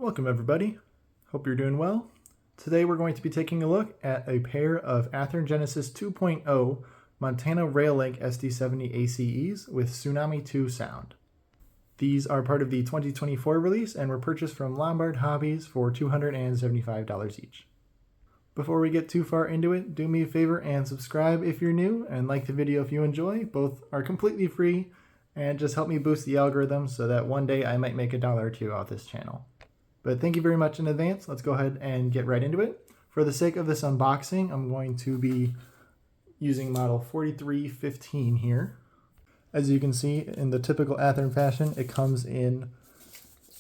Welcome everybody, hope you're doing well. Today we're going to be taking a look at a pair of Athearn Genesis 2.0 Montana Rail Link SD70ACes with Tsunami 2 sound. These are part of the 2024 release and were purchased from Lombard Hobbies for $275 each. Before we get too far into it, do me a favor and subscribe if you're new and like the video if you enjoy. Both are completely free and just help me boost the algorithm so that one day I might make $1 or $2 off this channel. But thank you very much in advance. Let's go ahead and get right into it. For the sake of this unboxing, I'm going to be using model 4315 here. As you can see, in the typical Athearn fashion, it comes in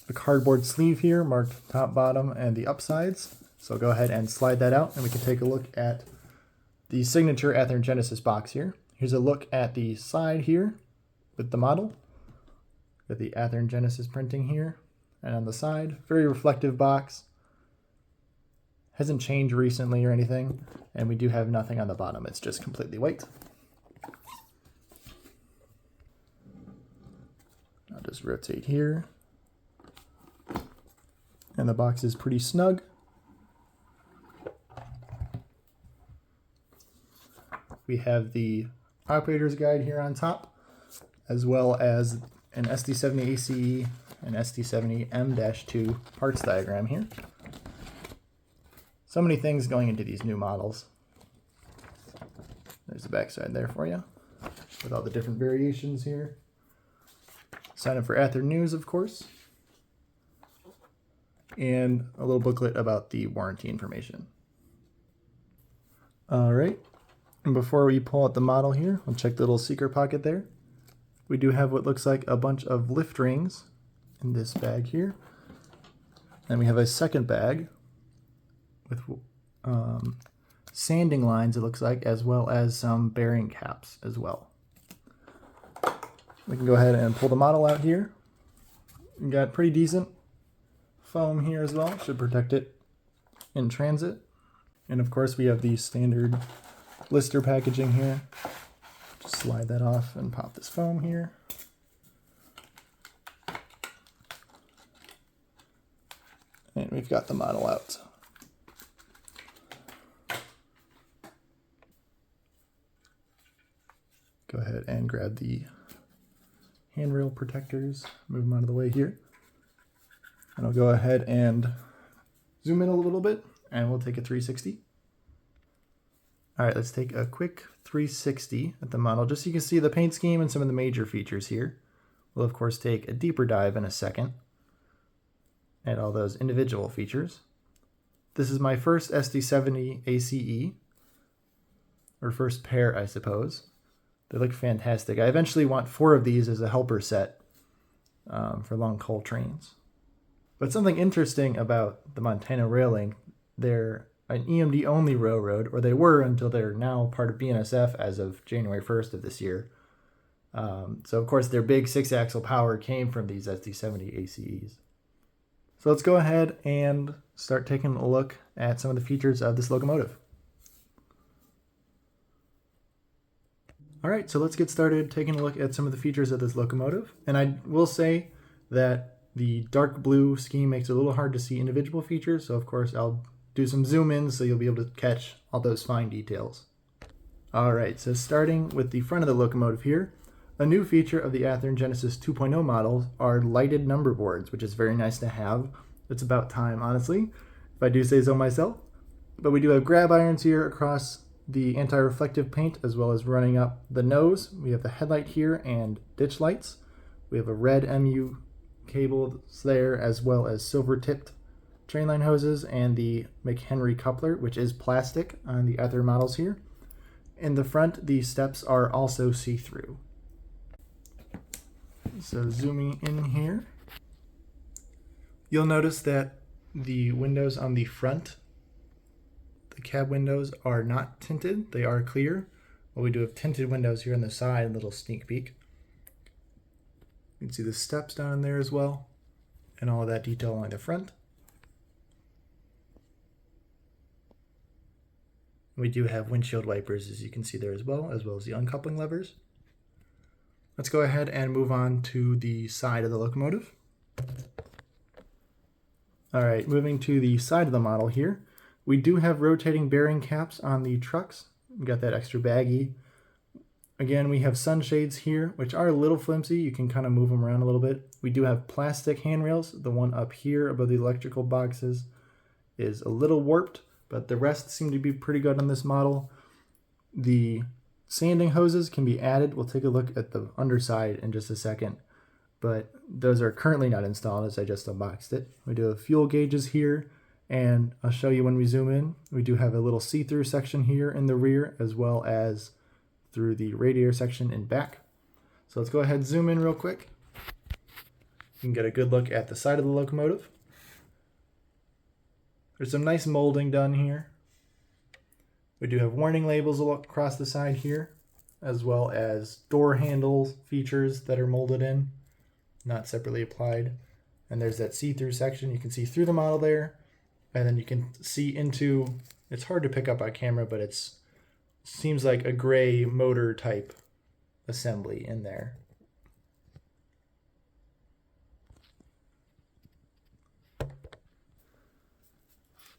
a cardboard sleeve here, marked top, bottom, and the upsides. So go ahead and slide that out, and we can take a look at the signature Athearn Genesis box here. Here's a look at the side here with the model. Got the Athearn Genesis printing here. And on the side, very reflective box. Hasn't changed recently or anything. And we do have nothing on the bottom. It's just completely white. I'll just rotate here. And the box is pretty snug. We have the operator's guide here on top, as well as an SD70ACe and SD70M-2 parts diagram here. So many things going into these new models. There's the backside there for you, with all the different variations here. Sign up for Athearn News, of course. And a little booklet about the warranty information. Alright, and before we pull out the model here, we'll check the little secret pocket there. We do have what looks like a bunch of lift rings in this bag here. And we have a second bag with sanding lines, it looks like, as well as some bearing caps as well. We can go ahead and pull the model out here. We got pretty decent foam here as well, should protect it in transit. And of course we have the standard blister packaging here. Just slide that off and pop this foam here. And we've got the model out. Go ahead and grab the handrail protectors, move them out of the way here. And I'll go ahead and zoom in a little bit and we'll take a 360. All right, let's take a quick 360 at the model, just so you can see the paint scheme and some of the major features here. We'll of course take a deeper dive in a second at all those individual features. This is my first SD70ACe, or first pair, I suppose. They look fantastic. I eventually want 4 of these as a helper set for long haul trains. But something interesting about the Montana Rail Link, they're an EMD only railroad, or they were until they're now part of BNSF as of January 1st of this year. So of course their big 6-axle power came from these SD70ACes. So let's go ahead and start taking a look at some of the features of this locomotive. Alright, so let's get started taking a look at some of the features of this locomotive. And I will say that the dark blue scheme makes it a little hard to see individual features, so of course I'll do some zoom ins so you'll be able to catch all those fine details. Alright, so starting with the front of the locomotive here, a new feature of the Athearn Genesis 2.0 models are lighted number boards, which is very nice to have. It's about time, honestly, if I do say so myself. But we do have grab irons here across the anti-reflective paint, as well as running up the nose. We have the headlight here and ditch lights. We have a red MU cable there, as well as silver-tipped train line hoses and the McHenry coupler, which is plastic on the other models here. In the front, the steps are also see-through. So zooming in here, you'll notice that the windows on the front, the cab windows, are not tinted. They are clear. But we do have tinted windows here on the side, a little sneak peek. You can see the steps down there as well, and all of that detail along the front. We do have windshield wipers, as you can see there as well as the uncoupling levers. Let's go ahead and move on to the side of the locomotive. All right, moving to the side of the model here. We do have rotating bearing caps on the trucks. We got that extra baggie. Again, we have sunshades here, which are a little flimsy. You can kind of move them around a little bit. We do have plastic handrails. The one up here above the electrical boxes is a little warped, but the rest seem to be pretty good on this model. The sanding hoses can be added. We'll take a look at the underside in just a second, but those are currently not installed as I just unboxed it. We do have fuel gauges here, and I'll show you when we zoom in. We do have a little see-through section here in the rear, as well as through the radiator section in back. So let's go ahead and zoom in real quick. You can get a good look at the side of the locomotive. There's some nice molding done here. We do have warning labels across the side here, as well as door handle features that are molded in, not separately applied. And there's that see-through section. You can see through the model there, and then you can see into, it's hard to pick up on camera, but it's seems like a gray motor type assembly in there.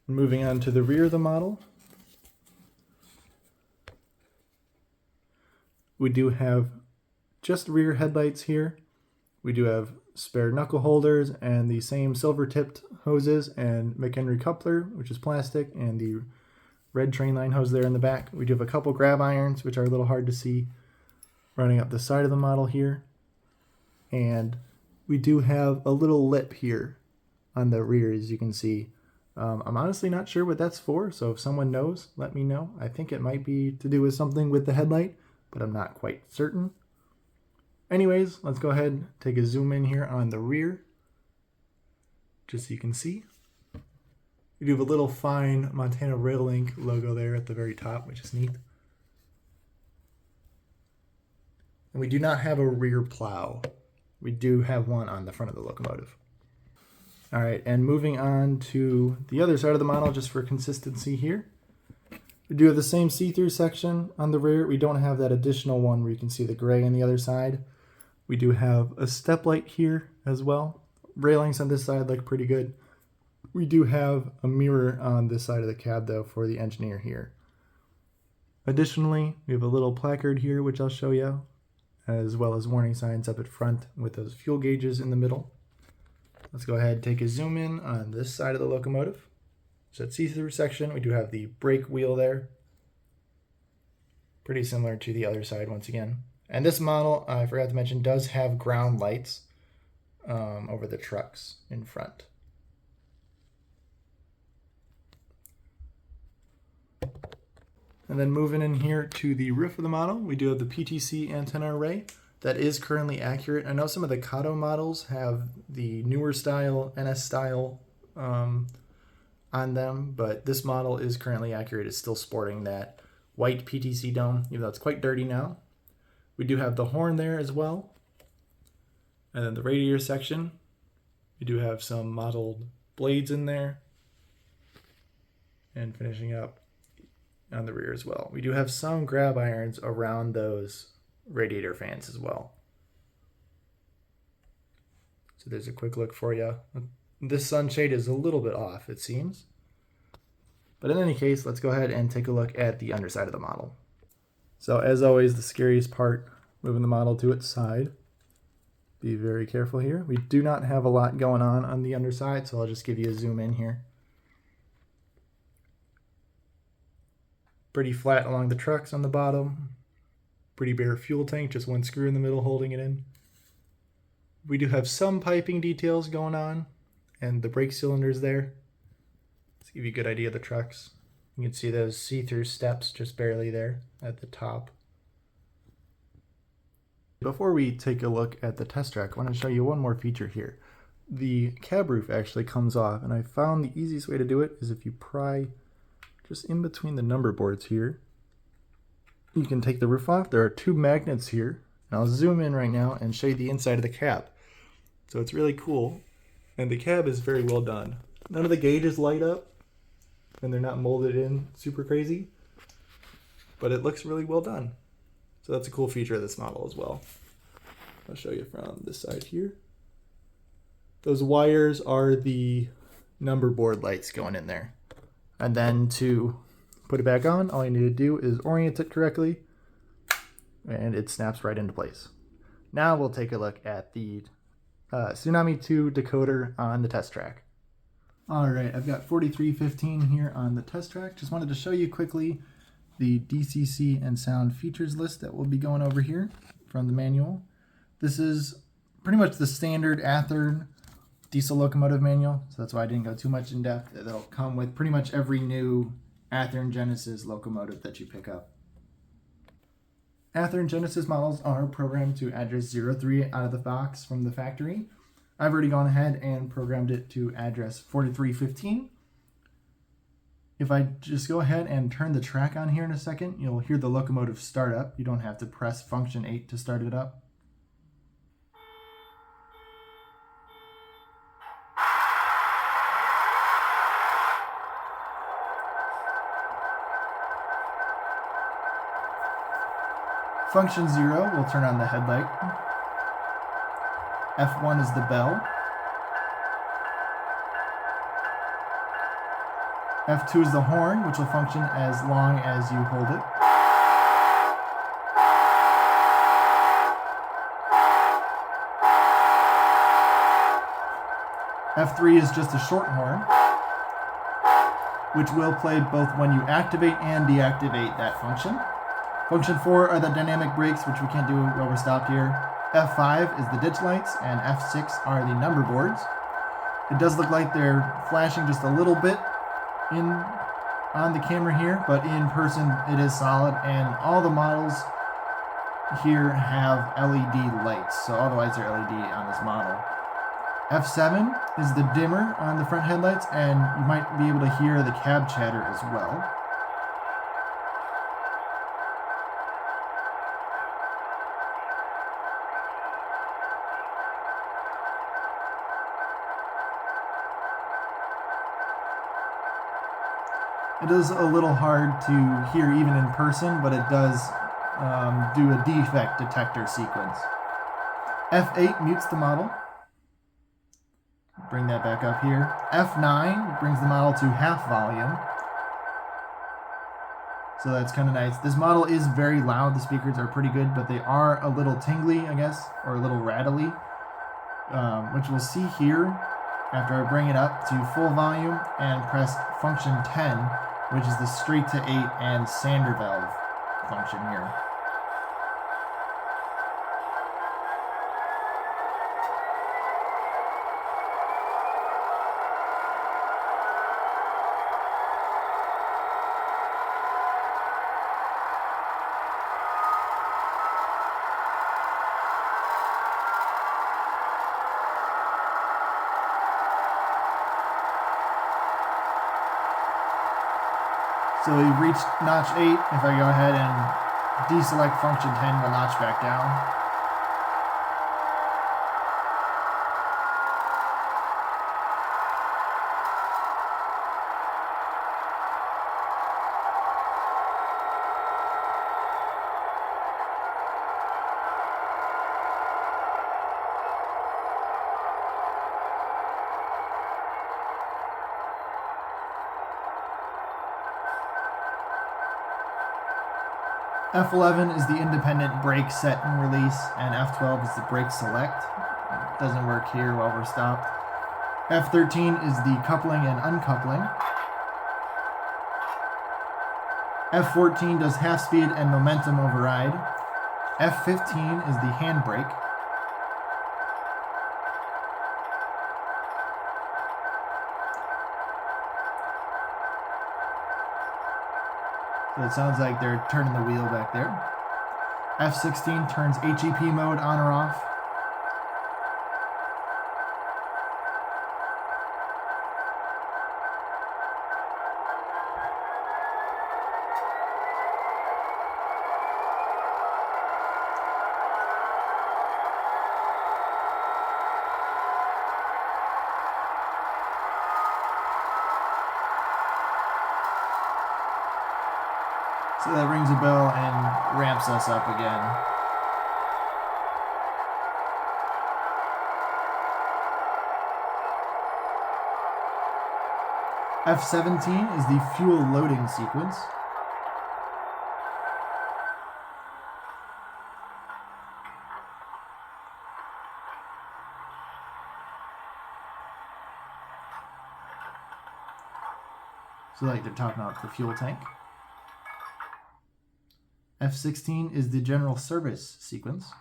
Moving on to the rear of the model, we do have just rear headlights here. We do have spare knuckle holders and the same silver tipped hoses and McHenry coupler, which is plastic, and the red train line hose there in the back. We do have a couple grab irons, which are a little hard to see, running up the side of the model here. And we do have a little lip here on the rear, as you can see. I'm honestly not sure what that's for, so if someone knows, let me know. I think it might be to do with something with the headlight, but I'm not quite certain. Anyways, let's go ahead and take a zoom in here on the rear, just so you can see. We do have a little fine Montana Rail Link logo there at the very top, which is neat. And we do not have a rear plow. We do have one on the front of the locomotive. All right, and moving on to the other side of the model, just for consistency here. We do have the same see-through section on the rear. We don't have that additional one where you can see the gray on the other side. We do have a step light here as well. Railings on this side look pretty good. We do have a mirror on this side of the cab, though, for the engineer here. Additionally, we have a little placard here, which I'll show you, as well as warning signs up at front with those fuel gauges in the middle. Let's go ahead and take a zoom in on this side of the locomotive. So that see-through section, we do have the brake wheel there. Pretty similar to the other side once again. And this model, I forgot to mention, does have ground lights over the trucks in front. And then moving in here to the roof of the model, we do have the PTC antenna array that is currently accurate. I know some of the Kato models have the newer style, NS style on them, but this model is currently accurate. It's still sporting that white PTC dome, even though it's quite dirty now. We do have the horn there as well. And then the radiator section, we do have some modeled blades in there. And finishing up on the rear as well. We do have some grab irons around those radiator fans as well. So there's a quick look for you. This sunshade is a little bit off, it seems. But in any case, let's go ahead and take a look at the underside of the model. So as always, the scariest part, moving the model to its side. Be very careful here. We do not have a lot going on the underside, so I'll just give you a zoom in here. Pretty flat along the trucks on the bottom. Pretty bare fuel tank, just one screw in the middle holding it in. We do have some piping details going on, and the brake cylinders there. Let's give you a good idea of the trucks. You can see those see-through steps just barely there at the top. Before we take a look at the test track, I want to show you one more feature here. The cab roof actually comes off, and I found the easiest way to do it is if you pry just in between the number boards here. You can take the roof off. There are two magnets here, and I'll zoom in right now and show you the inside of the cab. So it's really cool, and the cab is very well done. None of the gauges light up, and they're not molded in super crazy, but it looks really well done. So that's a cool feature of this model as well. I'll show you from this side here. Those wires are the number board lights going in there. And then to put it back on, all you need to do is orient it correctly and it snaps right into place. Now we'll take a look at the Tsunami 2 decoder on the test track. Alright, I've got 4315 here on the test track. Just wanted to show you quickly the DCC and sound features list that we'll be going over here from the manual. This is pretty much the standard Athearn diesel locomotive manual, so that's why I didn't go too much in depth. That'll come with pretty much every new Athearn Genesis locomotive that you pick up. Athearn Genesis models are programmed to address 03 out of the box from the factory. I've already gone ahead and programmed it to address 4315. If I just go ahead and turn the track on here in a second, you'll hear the locomotive start up. You don't have to press function 8 to start it up. Function 0 will turn on the headlight. F1 is the bell. F2 is the horn, which will function as long as you hold it. F3 is just a short horn, which will play both when you activate and deactivate that function. Function 4 are the dynamic brakes, which we can't do while we're stopped here. F5 is the ditch lights, and F6 are the number boards. It does look like they're flashing just a little bit on the camera here, but in person it is solid, and all the models here have LED lights, so all the lights are LED on this model. F7 is the dimmer on the front headlights, and you might be able to hear the cab chatter as well. It is a little hard to hear even in person, but it does do a defect detector sequence. F8 mutes the model. Bring that back up here. F9 brings the model to half volume. So that's kind of nice. This model is very loud. The speakers are pretty good, but they are a little tingly, I guess, or a little rattly, which we'll see here after I bring it up to full volume and press function 10, which is the straight to 8 and sander valve function here. So we've reached notch 8. If I go ahead and deselect function 10, we'll notch back down. F11 is the independent brake set and release, and F12 is the brake select. It doesn't work here while we're stopped. F13 is the coupling and uncoupling. F14 does half speed and momentum override. F15 is the handbrake. So it sounds like they're turning the wheel back there. F16 turns HEP mode on or off. So that rings a bell and ramps us up again. F17 is the fuel loading sequence. So like they're topping out the fuel tank. F16 is the general service sequence.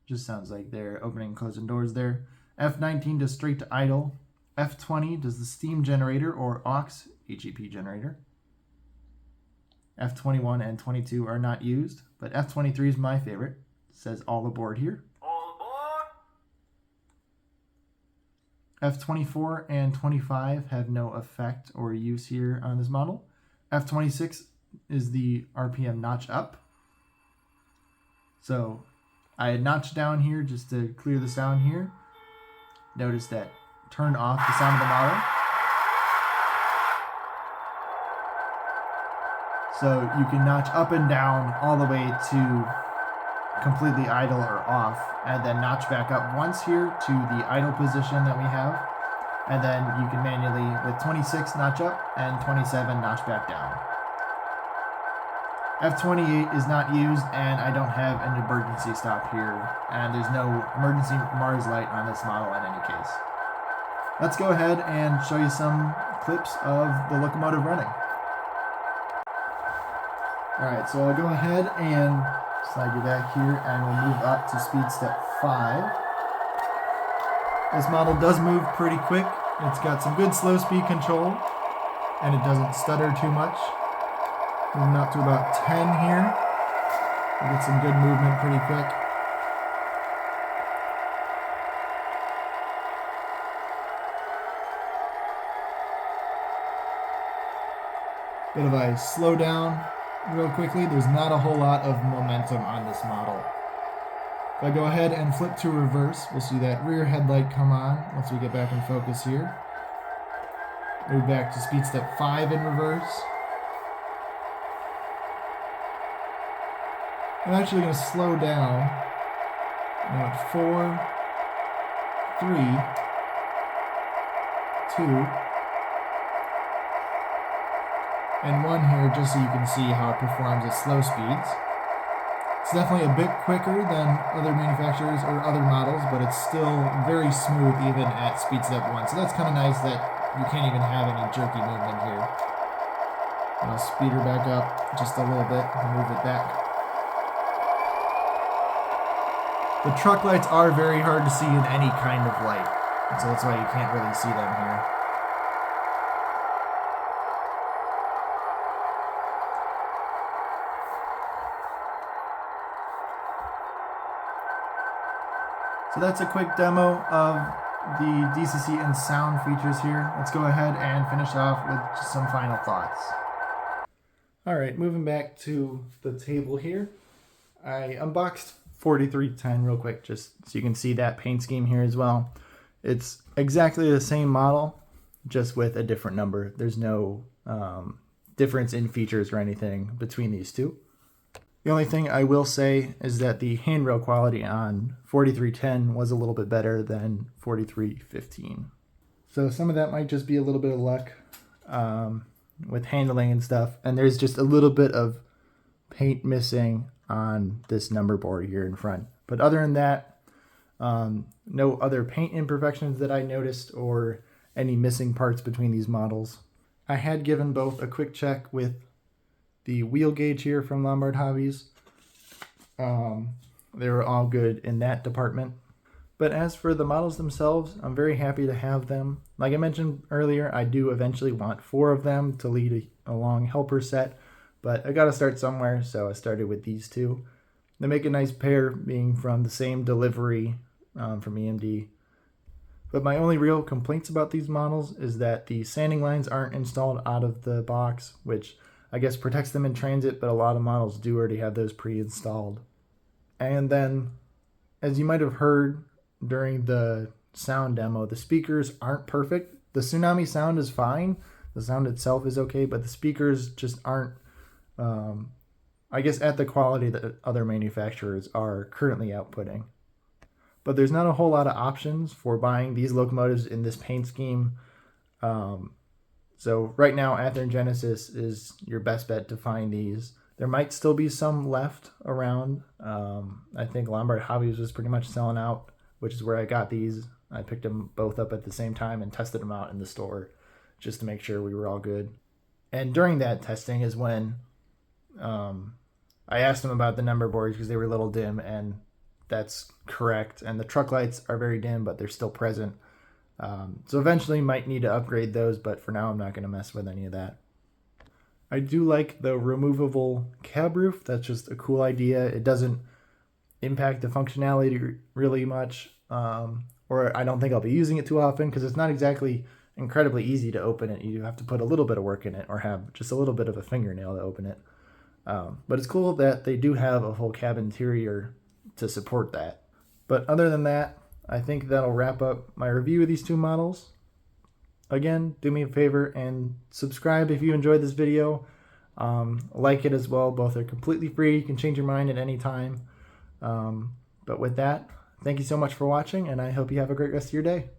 Just sounds like they're opening and closing doors there. F19 does straight to idle. F20 does the steam generator or aux HEP generator. F21 and 22 are not used, but F23 is my favorite. It says all aboard here. F24 and 25 have no effect or use here on this model. F26 is the RPM notch up. So I had notched down here just to clear the sound here. Notice that turned off the sound of the model. So you can notch up and down all the way to completely idle or off, and then notch back up once here to the idle position that we have, and then you can manually, with 26, notch up, and 27, notch back down. F28 is not used, and I don't have an emergency stop here, and there's no emergency Mars light on this model in any case. Let's go ahead and show you some clips of the locomotive running. Alright, so I'll go ahead and slide you back here, and we'll move up to speed step 5. This model does move pretty quick. It's got some good slow speed control, and it doesn't stutter too much. Moving up to about 10 here. We get some good movement pretty quick. Bit of a slow down real quickly. There's not a whole lot of momentum on this model. If I go ahead and flip to reverse, we'll see that rear headlight come on once we get back in focus here. Move back to speed step 5 in reverse. I'm actually going to slow down. Now at 4, 3, 2, and 1 here, just so you can see how it performs at slow speeds. It's definitely a bit quicker than other manufacturers or other models, but it's still very smooth even at speed step 1. So that's kind of nice that you can't even have any jerky movement here. And I'll speed her back up just a little bit and move it back. The truck lights are very hard to see in any kind of light, and so that's why you can't really see them here. So that's a quick demo of the DCC and sound features here. Let's go ahead and finish off with just some final thoughts. Alright, moving back to the table here. I unboxed 4310 real quick just so you can see that paint scheme here as well. It's exactly the same model, just with a different number. There's no difference in features or anything between these two. The only thing I will say is that the handrail quality on 4310 was a little bit better than 4315. So some of that might just be a little bit of luck with handling and stuff. And there's just a little bit of paint missing on this number board here in front. But other than that, no other paint imperfections that I noticed or any missing parts between these models. I had given both a quick check with the wheel gauge here from Lombard Hobbies. They were all good in that department. But as for the models themselves, I'm very happy to have them. Like I mentioned earlier, I do eventually want 4 of them to lead a long helper set, but I gotta start somewhere, so I started with these 2. They make a nice pair, being from the same delivery from EMD. But my only real complaints about these models is that the sanding lines aren't installed out of the box, which I guess protects them in transit, but a lot of models do already have those pre-installed. And then, as you might have heard during the sound demo, the speakers aren't perfect. The Tsunami sound is fine. The sound itself is okay, but the speakers just aren't, I guess, at the quality that other manufacturers are currently outputting. but there's not a whole lot of options for buying these locomotives in this paint scheme. So right now, Athearn Genesis is your best bet to find these. There might still be some left around. I think Lombard Hobbies was pretty much selling out, which is where I got these. I picked them both up at the same time and tested them out in the store just to make sure we were all good. And during that testing is when I asked them about the number boards because they were a little dim, and that's correct. And the truck lights are very dim, but they're still present. So eventually might need to upgrade those, but for now I'm not going to mess with any of that. I do like the removable cab roof. That's just a cool idea. It doesn't impact the functionality really much, or I don't think I'll be using it too often because it's not exactly incredibly easy to open it. You have to put a little bit of work in it or have just a little bit of a fingernail to open it. But it's cool that they do have a full cab interior to support that. But other than that, I think that'll wrap up my review of these two models. Again, do me a favor and subscribe if you enjoyed this video. Like it as well. Both are completely free. You can change your mind at any time. But with that, thank you so much for watching, and I hope you have a great rest of your day.